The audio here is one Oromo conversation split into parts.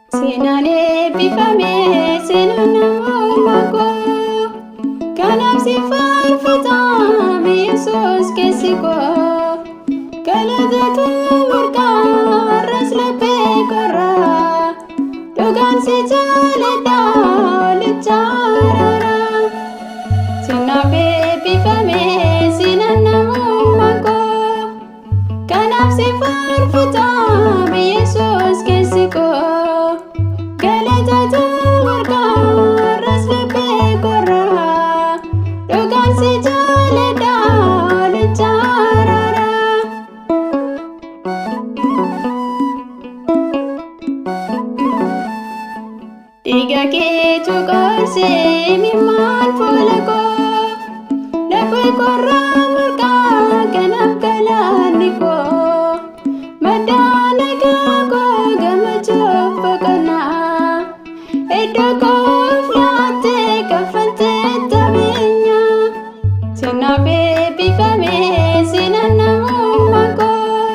Sinane bifame sinanamako Kanaaf Siifan Yesus kesiko Galatatu warqa raslape korra Dogan si jaleda licharara Sinabe bifame sinanamako Kanaaf Siifan Yesus kesiko Galatatu warqa raslape korra Dogan si jaleda licharara Diga keetu qorse mimmaan fuula koo Lafee korra warqa kanaaf galaanni koo Madda nagaa koo gammachuuf boqonnaa Iddoo koof laattee kaffaltee tabeenya Sinaaf eebbifame sinannamummaa koo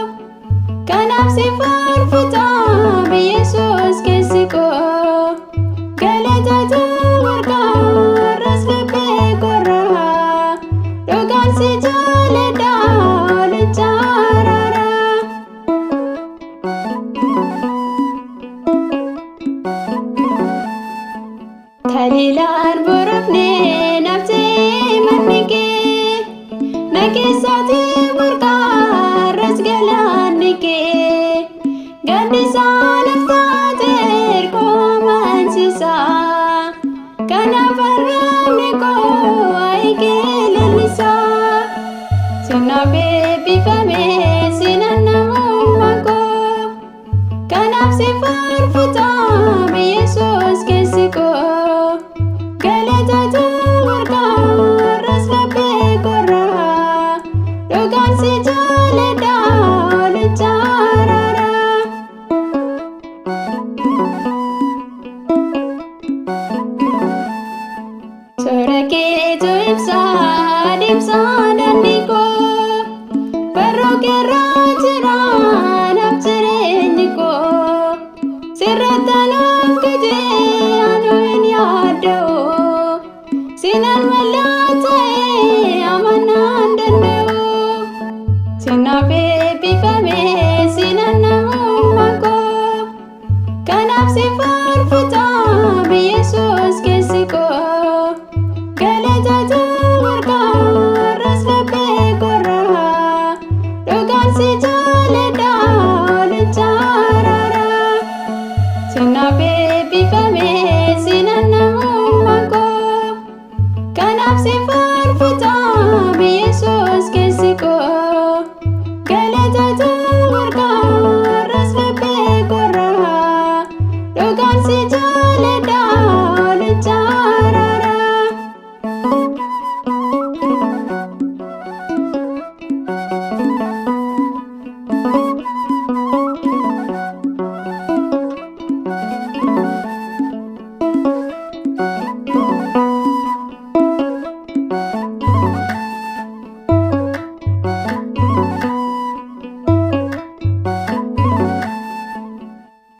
Kanaaf Siifan Yesus keessi koo Galatatu warqa raslape korra Dogan si jaleda licharara Talilaan borofne nafsee mannike Nakeessati warqa rasgalaannike Gaddisaa laftaate ergoo mansiisaa Kanaaf arrabni koo waa'ee leellisaa Sinaaf eebbifame sinannamummaa koo Kanaaf Siifan Yesus keessi koo Galatatu warqa raslape korra Dogan si jaleda licharara Toora keetu ibsaa deemsaa daandii koo Barruu keerraa jira naaf jireenyi koo Sirratti anaaf gajee anu hin yaadda'u Sinan mallaa ta'ee amanaan danda'u Sinaaf eebbifame sinannamummaa koo Kanaaf Siifan Yesus keessi koo Galatatu warqa raslape korra Dogan si jaleda licharara Sinaaf eebbifame sinannamummaa koo Kanaaf Siifan Yesus